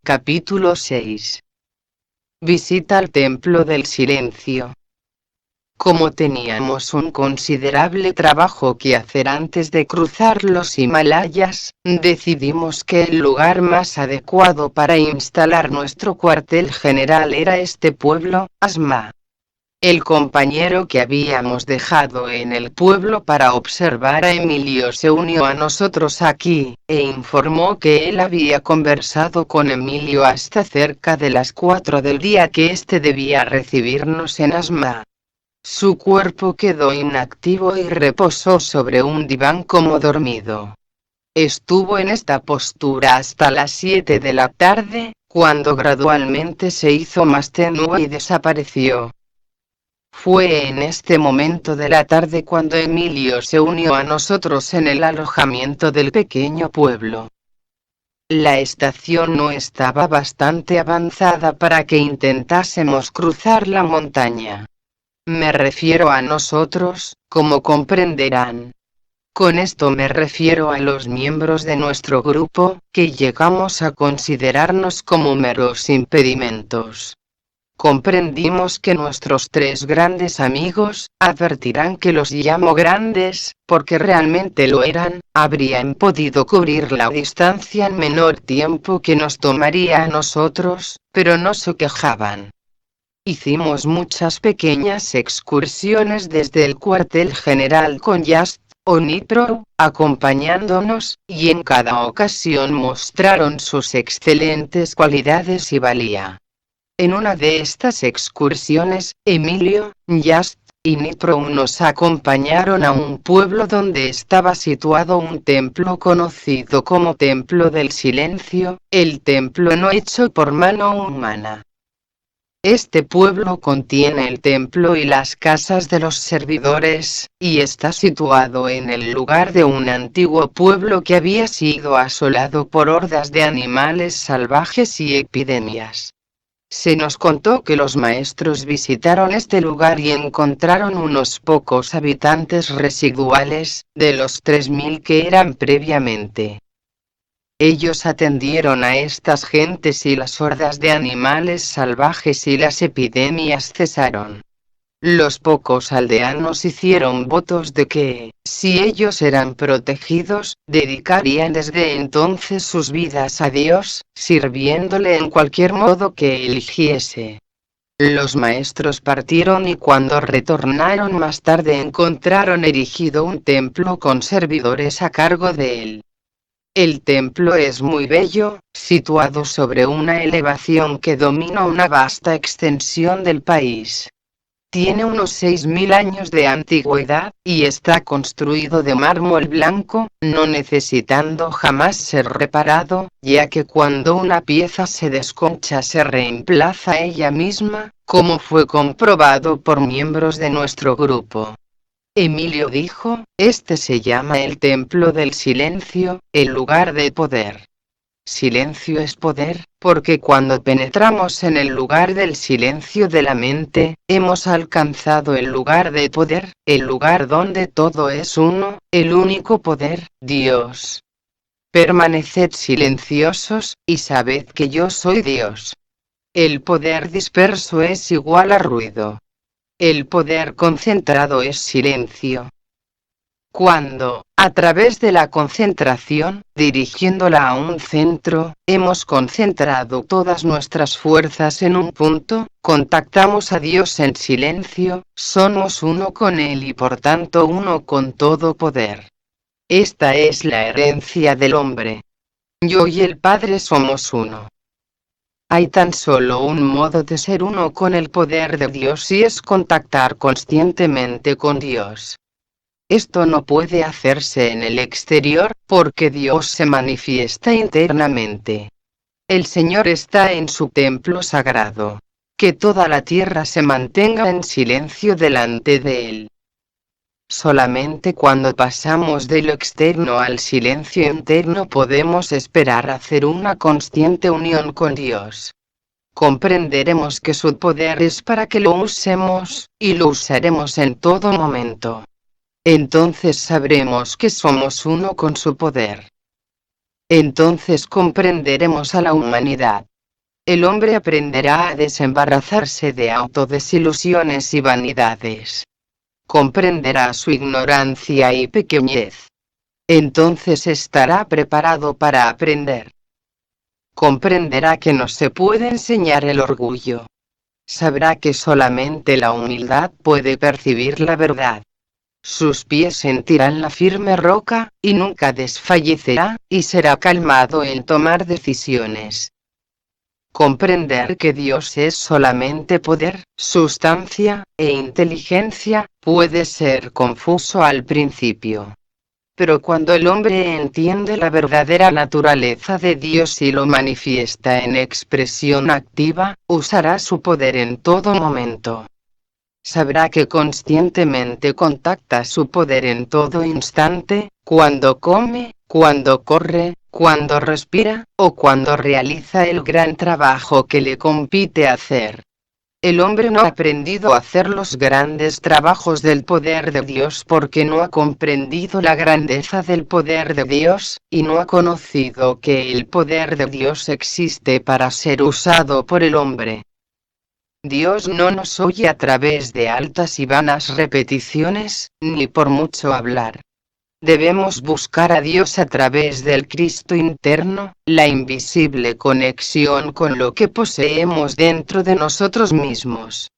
Capítulo 6. Visita al Templo del Silencio. Como teníamos un considerable trabajo que hacer antes de cruzar los Himalayas, decidimos que el lugar más adecuado para instalar nuestro cuartel general era este pueblo, Asma. El compañero que habíamos dejado en el pueblo para observar a Emilio se unió a nosotros aquí, e informó que él había conversado con Emilio hasta cerca de las 4 del día que éste debía recibirnos en Asma. Su cuerpo quedó inactivo y reposó sobre un diván como dormido. Estuvo en esta postura hasta las 7 de la tarde, cuando gradualmente se hizo más tenue y desapareció. Fue en este momento de la tarde cuando Emilio se unió a nosotros en el alojamiento del pequeño pueblo. La estación no estaba bastante avanzada para que intentásemos cruzar la montaña. Me refiero a nosotros, como comprenderán. Con esto me refiero a los miembros de nuestro grupo, que llegamos a considerarnos como meros impedimentos. Comprendimos que nuestros tres grandes amigos, advertirán que los llamo grandes, porque realmente lo eran, habrían podido cubrir la distancia en menor tiempo que nos tomaría a nosotros, pero no se quejaban. Hicimos muchas pequeñas excursiones desde el cuartel general con Just o Nitro, acompañándonos, y en cada ocasión mostraron sus excelentes cualidades y valía. En una de estas excursiones, Emilio, Just y Nitro nos acompañaron a un pueblo donde estaba situado un templo conocido como Templo del Silencio, el templo no hecho por mano humana. Este pueblo contiene el templo y las casas de los servidores, y está situado en el lugar de un antiguo pueblo que había sido asolado por hordas de animales salvajes y epidemias. Se nos contó que los maestros visitaron este lugar y encontraron unos pocos habitantes residuales, de los 3000 que eran previamente. Ellos atendieron a estas gentes y las hordas de animales salvajes y las epidemias cesaron. Los pocos aldeanos hicieron votos de que, si ellos eran protegidos, dedicarían desde entonces sus vidas a Dios, sirviéndole en cualquier modo que eligiese. Los maestros partieron y cuando retornaron más tarde encontraron erigido un templo con servidores a cargo de él. El templo es muy bello, situado sobre una elevación que domina una vasta extensión del país. Tiene unos 6000 años de antigüedad, y está construido de mármol blanco, no necesitando jamás ser reparado, ya que cuando una pieza se desconcha se reemplaza ella misma, como fue comprobado por miembros de nuestro grupo. Emilio dijo, este se llama el Templo del Silencio, el lugar de poder. Silencio es poder, porque cuando penetramos en el lugar del silencio de la mente, hemos alcanzado el lugar de poder, el lugar donde todo es uno, el único poder, Dios. Permaneced silenciosos, y sabed que yo soy Dios. El poder disperso es igual a ruido. El poder concentrado es silencio. Cuando, a través de la concentración, dirigiéndola a un centro, hemos concentrado todas nuestras fuerzas en un punto, contactamos a Dios en silencio, somos uno con Él y por tanto uno con todo poder. Esta es la herencia del hombre. Yo y el Padre somos uno. Hay tan solo un modo de ser uno con el poder de Dios y es contactar conscientemente con Dios. Esto no puede hacerse en el exterior, porque Dios se manifiesta internamente. El Señor está en su templo sagrado. Que toda la tierra se mantenga en silencio delante de Él. Solamente cuando pasamos de lo externo al silencio interno podemos esperar hacer una consciente unión con Dios. Comprenderemos que su poder es para que lo usemos, y lo usaremos en todo momento. Entonces sabremos que somos uno con su poder. Entonces comprenderemos a la humanidad, el hombre aprenderá a desembarazarse de autodesilusiones y vanidades. Comprenderá su ignorancia y pequeñez. Entonces estará preparado para aprender. Comprenderá que no se puede enseñar el orgullo. Sabrá que solamente la humildad puede percibir la verdad. Sus pies sentirán la firme roca, y nunca desfallecerá, y será calmado en tomar decisiones. Comprender que Dios es solamente poder, sustancia, e inteligencia, puede ser confuso al principio. Pero cuando el hombre entiende la verdadera naturaleza de Dios y lo manifiesta en expresión activa, usará su poder en todo momento. Sabrá que conscientemente contacta su poder en todo instante, cuando come, cuando corre, cuando respira, o cuando realiza el gran trabajo que le compite hacer. El hombre no ha aprendido a hacer los grandes trabajos del poder de Dios porque no ha comprendido la grandeza del poder de Dios, y no ha conocido que el poder de Dios existe para ser usado por el hombre. Dios no nos oye a través de altas y vanas repeticiones, ni por mucho hablar. Debemos buscar a Dios a través del Cristo interno, la invisible conexión con lo que poseemos dentro de nosotros mismos.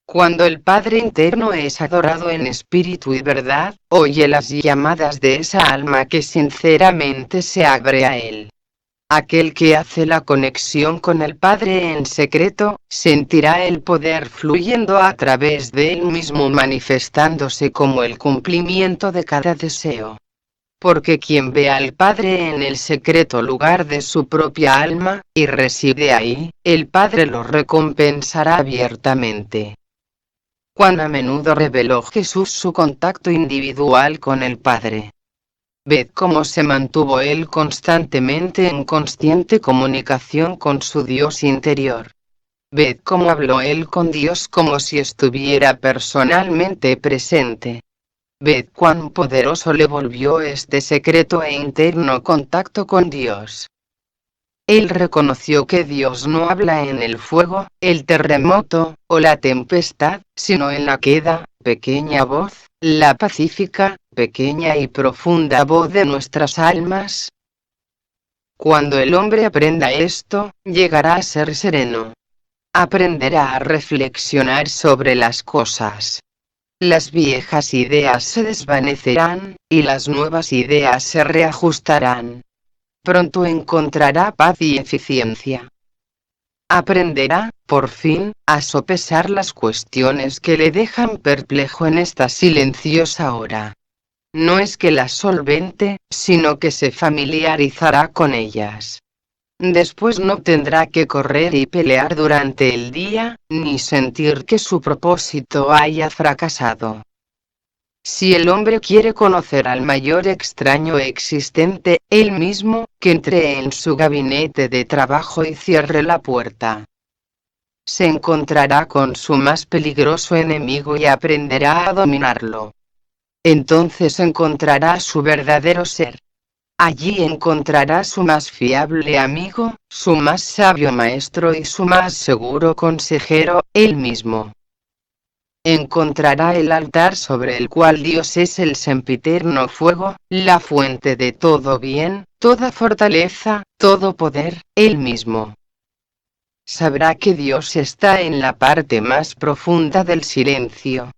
Cuando el Padre interno es adorado en espíritu y verdad, oye las llamadas de esa alma que sinceramente se abre a Él. Aquel que hace la conexión con el Padre en secreto, sentirá el poder fluyendo a través de él mismo manifestándose como el cumplimiento de cada deseo. Porque quien ve al Padre en el secreto lugar de su propia alma, y reside ahí, el Padre lo recompensará abiertamente. Cuán a menudo reveló Jesús su contacto individual con el Padre. Ved cómo se mantuvo él constantemente en consciente comunicación con su Dios interior. Ved cómo habló él con Dios como si estuviera personalmente presente. Ved cuán poderoso le volvió este secreto e interno contacto con Dios. Él reconoció que Dios no habla en el fuego, el terremoto, o la tempestad, sino en la queda, pequeña voz, la pacífica, pequeña y profunda voz de nuestras almas. Cuando el hombre aprenda esto, llegará a ser sereno. Aprenderá a reflexionar sobre las cosas. Las viejas ideas se desvanecerán, y las nuevas ideas se reajustarán. Pronto encontrará paz y eficiencia. Aprenderá, por fin, a sopesar las cuestiones que le dejan perplejo en esta silenciosa hora. No es que las solvente, sino que se familiarizará con ellas. Después no tendrá que correr y pelear durante el día, ni sentir que su propósito haya fracasado. Si el hombre quiere conocer al mayor extraño existente, él mismo, que entre en su gabinete de trabajo y cierre la puerta. Se encontrará con su más peligroso enemigo y aprenderá a dominarlo. Entonces encontrará su verdadero ser. Allí encontrará su más fiable amigo, su más sabio maestro y su más seguro consejero, él mismo. Encontrará el altar sobre el cual Dios es el sempiterno fuego, la fuente de todo bien, toda fortaleza, todo poder, él mismo. Sabrá que Dios está en la parte más profunda del silencio.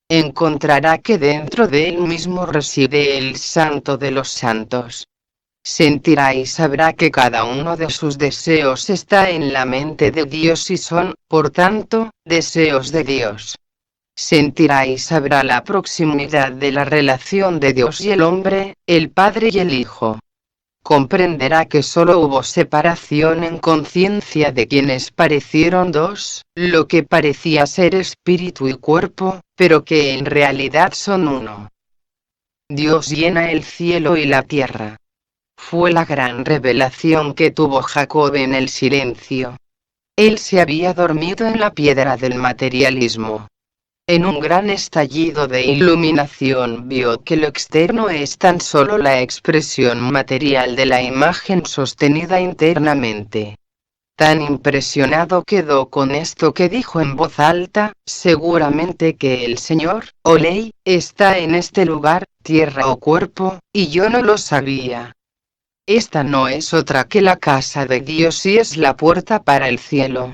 Encontrará que dentro de él mismo reside el Santo de los Santos. Sentirá y sabrá que cada uno de sus deseos está en la mente de Dios y son, por tanto, deseos de Dios. Sentirá y sabrá la proximidad de la relación de Dios y el hombre, el Padre y el Hijo. Comprenderá que solo hubo separación en conciencia de quienes parecieron dos, lo que parecía ser espíritu y cuerpo, pero que en realidad son uno. Dios llena el cielo y la tierra. Fue la gran revelación que tuvo Jacob en el silencio. Él se había dormido en la piedra del materialismo. En un gran estallido de iluminación vio que lo externo es tan solo la expresión material de la imagen sostenida internamente. Tan impresionado quedó con esto que dijo en voz alta: seguramente que el Señor, o ley, está en este lugar, tierra o cuerpo, y yo no lo sabía. Esta no es otra que la casa de Dios y es la puerta para el cielo.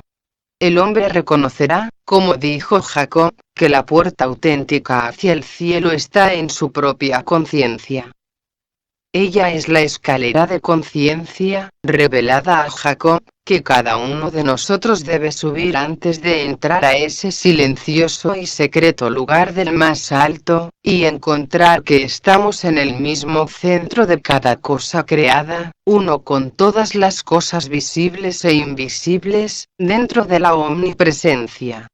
El hombre reconocerá, como dijo Jacob, que la puerta auténtica hacia el cielo está en su propia conciencia. Ella es la escalera de conciencia, revelada a Jacob, que cada uno de nosotros debe subir antes de entrar a ese silencioso y secreto lugar del más alto, y encontrar que estamos en el mismo centro de cada cosa creada, uno con todas las cosas visibles e invisibles, dentro de la omnipresencia.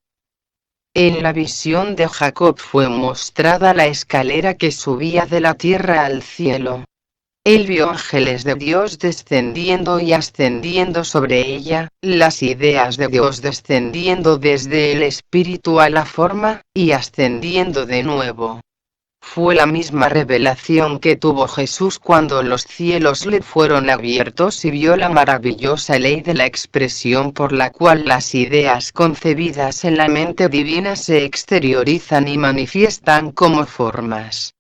En la visión de Jacob fue mostrada la escalera que subía de la tierra al cielo. Él vio ángeles de Dios descendiendo y ascendiendo sobre ella, las ideas de Dios descendiendo desde el espíritu a la forma, y ascendiendo de nuevo. Fue la misma revelación que tuvo Jesús cuando los cielos le fueron abiertos y vio la maravillosa ley de la expresión por la cual las ideas concebidas en la mente divina se exteriorizan y manifiestan como formas.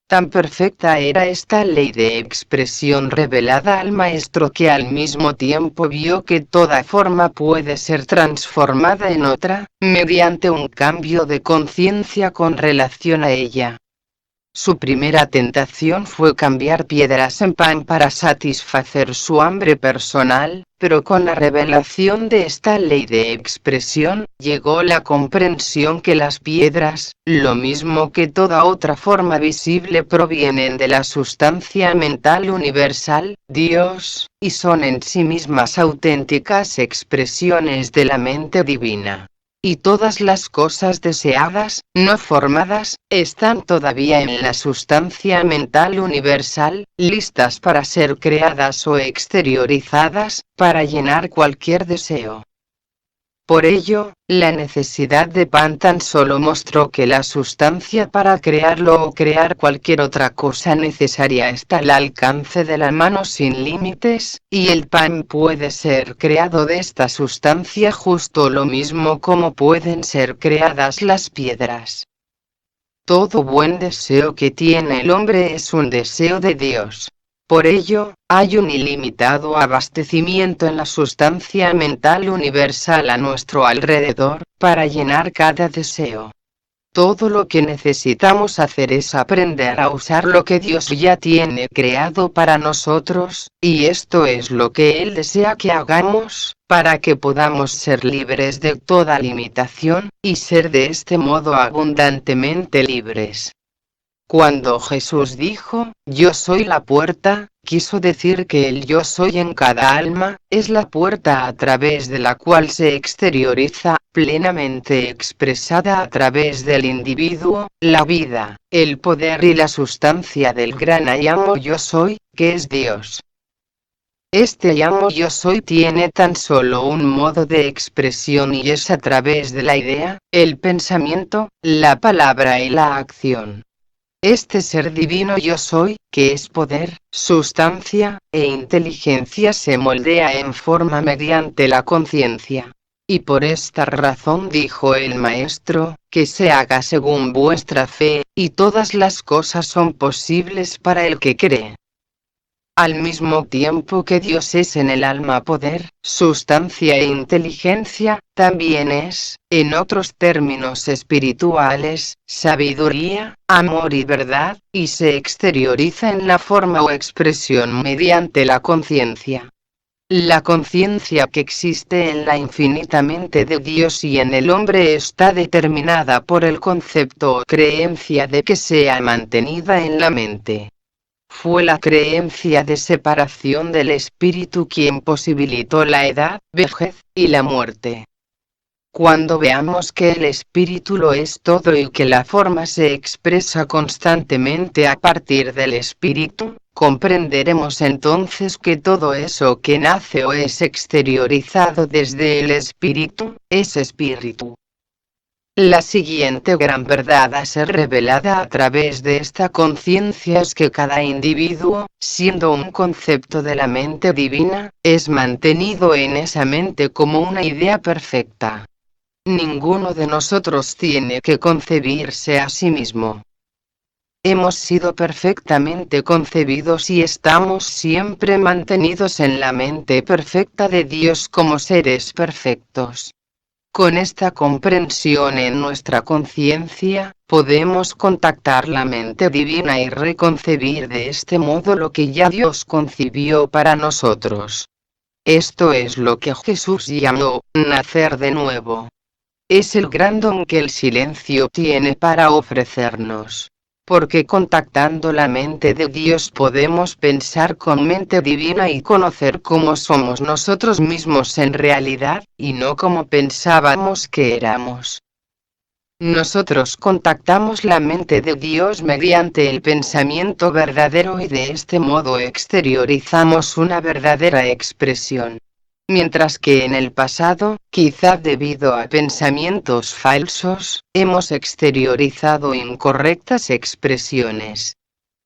Tan perfecta era esta ley de expresión revelada al Maestro que al mismo tiempo vio que toda forma puede ser transformada en otra, mediante un cambio de conciencia con relación a ella. Su primera tentación fue cambiar piedras en pan para satisfacer su hambre personal, pero con la revelación de esta ley de expresión, llegó la comprensión que las piedras, lo mismo que toda otra forma visible, provienen de la sustancia mental universal, Dios, y son en sí mismas auténticas expresiones de la mente divina. Y todas las cosas deseadas, no formadas, están todavía en la sustancia mental universal, listas para ser creadas o exteriorizadas, para llenar cualquier deseo. Por ello, la necesidad de pan tan solo mostró que la sustancia para crearlo o crear cualquier otra cosa necesaria está al alcance de la mano sin límites, y el pan puede ser creado de esta sustancia justo lo mismo como pueden ser creadas las piedras. Todo buen deseo que tiene el hombre es un deseo de Dios. Por ello, hay un ilimitado abastecimiento en la sustancia mental universal a nuestro alrededor, para llenar cada deseo. Todo lo que necesitamos hacer es aprender a usar lo que Dios ya tiene creado para nosotros, y esto es lo que Él desea que hagamos, para que podamos ser libres de toda limitación, y ser de este modo abundantemente libres. Cuando Jesús dijo, "Yo soy la puerta", quiso decir que el yo soy en cada alma, es la puerta a través de la cual se exterioriza, plenamente expresada a través del individuo, la vida, el poder y la sustancia del gran amo yo soy, que es Dios. Este amo yo soy tiene tan solo un modo de expresión y es a través de la idea, el pensamiento, la palabra y la acción. Este ser divino yo soy, que es poder, sustancia, e inteligencia se moldea en forma mediante la conciencia. Y por esta razón dijo el Maestro, que se haga según vuestra fe, y todas las cosas son posibles para el que cree. Al mismo tiempo que Dios es en el alma poder, sustancia e inteligencia, también es, en otros términos espirituales, sabiduría, amor y verdad, y se exterioriza en la forma o expresión mediante la conciencia. La conciencia que existe en la infinita mente de Dios y en el hombre está determinada por el concepto o creencia de que sea mantenida en la mente. Fue la creencia de separación del espíritu quien posibilitó la edad, vejez, y la muerte. Cuando veamos que el espíritu lo es todo y que la forma se expresa constantemente a partir del espíritu, comprenderemos entonces que todo eso que nace o es exteriorizado desde el espíritu, es espíritu. La siguiente gran verdad a ser revelada a través de esta conciencia es que cada individuo, siendo un concepto de la mente divina, es mantenido en esa mente como una idea perfecta. Ninguno de nosotros tiene que concebirse a sí mismo. Hemos sido perfectamente concebidos y estamos siempre mantenidos en la mente perfecta de Dios como seres perfectos. Con esta comprensión en nuestra conciencia, podemos contactar la mente divina y reconcebir de este modo lo que ya Dios concibió para nosotros. Esto es lo que Jesús llamó nacer de nuevo. Es el gran don que el silencio tiene para ofrecernos. Porque contactando la mente de Dios podemos pensar con mente divina y conocer cómo somos nosotros mismos en realidad, y no como pensábamos que éramos. Nosotros contactamos la mente de Dios mediante el pensamiento verdadero y de este modo exteriorizamos una verdadera expresión. Mientras que en el pasado, quizá debido a pensamientos falsos, hemos exteriorizado incorrectas expresiones.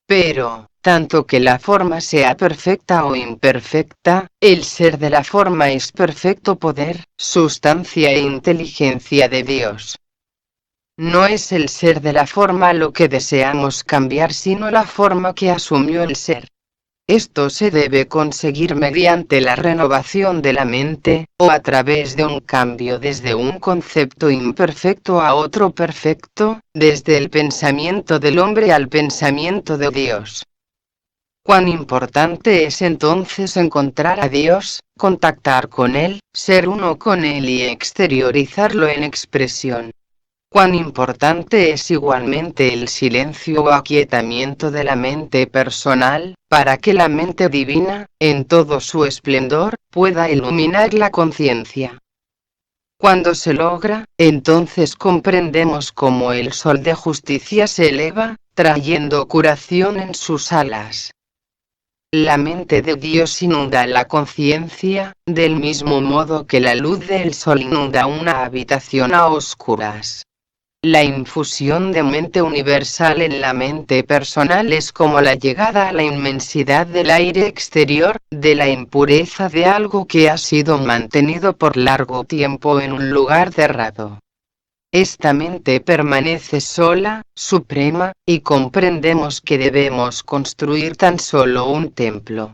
Pero, tanto que la forma sea perfecta o imperfecta, el ser de la forma es perfecto poder, sustancia e inteligencia de Dios. No es el ser de la forma lo que deseamos cambiar, sino la forma que asumió el ser. Esto se debe conseguir mediante la renovación de la mente, o a través de un cambio desde un concepto imperfecto a otro perfecto, desde el pensamiento del hombre al pensamiento de Dios. Cuán importante es entonces encontrar a Dios, contactar con Él, ser uno con Él y exteriorizarlo en expresión. Cuán importante es igualmente el silencio o aquietamiento de la mente personal, para que la mente divina, en todo su esplendor, pueda iluminar la conciencia. Cuando se logra, entonces comprendemos cómo el sol de justicia se eleva, trayendo curación en sus alas. La mente de Dios inunda la conciencia, del mismo modo que la luz del sol inunda una habitación a oscuras. La infusión de mente universal en la mente personal es como la llegada a la inmensidad del aire exterior, de la impureza de algo que ha sido mantenido por largo tiempo en un lugar cerrado. Esta mente permanece sola, suprema, y comprendemos que debemos construir tan solo un templo.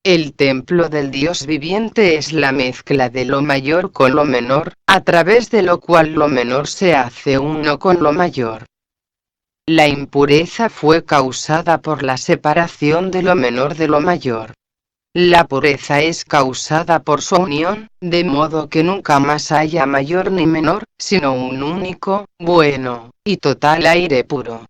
El templo del Dios viviente es la mezcla de lo mayor con lo menor, a través de lo cual lo menor se hace uno con lo mayor. La impureza fue causada por la separación de lo menor de lo mayor. La pureza es causada por su unión, de modo que nunca más haya mayor ni menor, sino un único, bueno, y total aire puro.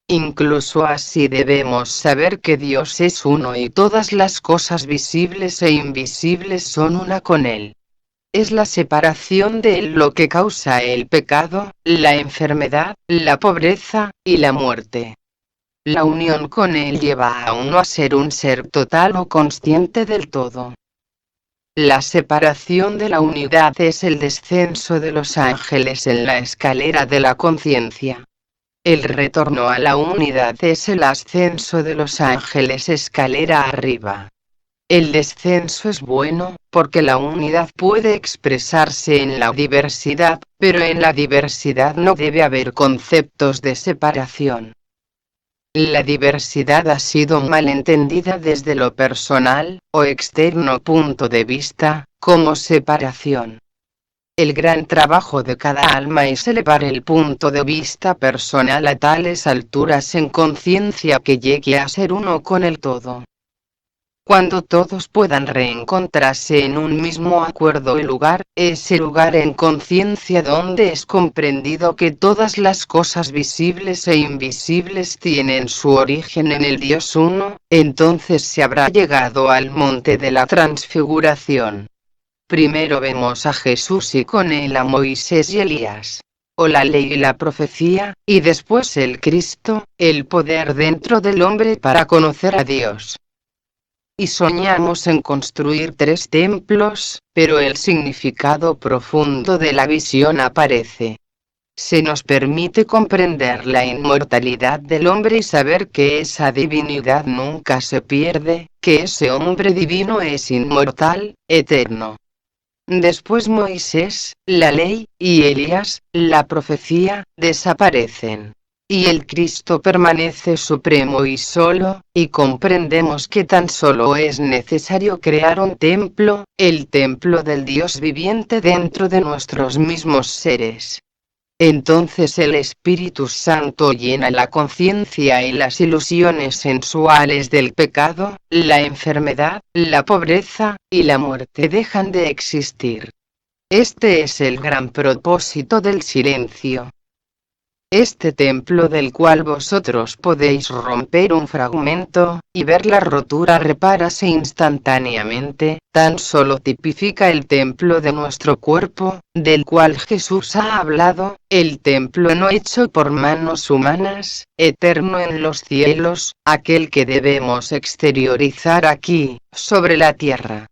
Incluso así debemos saber que Dios es uno y todas las cosas visibles e invisibles son una con Él. Es la separación de Él lo que causa el pecado, la enfermedad, la pobreza, y la muerte. La unión con Él lleva a uno a ser un ser total o consciente del todo. La separación de la unidad es el descenso de los ángeles en la escalera de la conciencia. El retorno a la unidad es el ascenso de los ángeles escalera arriba. El descenso es bueno, porque la unidad puede expresarse en la diversidad, pero en la diversidad no debe haber conceptos de separación. La diversidad ha sido mal entendida desde lo personal, o externo punto de vista, como separación. El gran trabajo de cada alma es elevar el punto de vista personal a tales alturas en conciencia que llegue a ser uno con el todo. Cuando todos puedan reencontrarse en un mismo acuerdo y lugar, ese lugar en conciencia donde es comprendido que todas las cosas visibles e invisibles tienen su origen en el Dios uno, entonces se habrá llegado al monte de la transfiguración. Primero vemos a Jesús y con él a Moisés y Elías, o la ley y la profecía, y después el Cristo, el poder dentro del hombre para conocer a Dios. Y soñamos en construir 3 templos, pero el significado profundo de la visión aparece. Se nos permite comprender la inmortalidad del hombre y saber que esa divinidad nunca se pierde, que ese hombre divino es inmortal, eterno. Después Moisés, la ley, y Elías, la profecía, desaparecen. Y el Cristo permanece supremo y solo, y comprendemos que tan solo es necesario crear un templo, el templo del Dios viviente dentro de nuestros mismos seres. Entonces el Espíritu Santo llena la conciencia y las ilusiones sensuales del pecado, la enfermedad, la pobreza, y la muerte dejan de existir. Este es el gran propósito del silencio. Este templo del cual vosotros podéis romper un fragmento, y ver la rotura repararse instantáneamente, tan solo tipifica el templo de nuestro cuerpo, del cual Jesús ha hablado, el templo no hecho por manos humanas, eterno en los cielos, aquel que debemos exteriorizar aquí, sobre la tierra.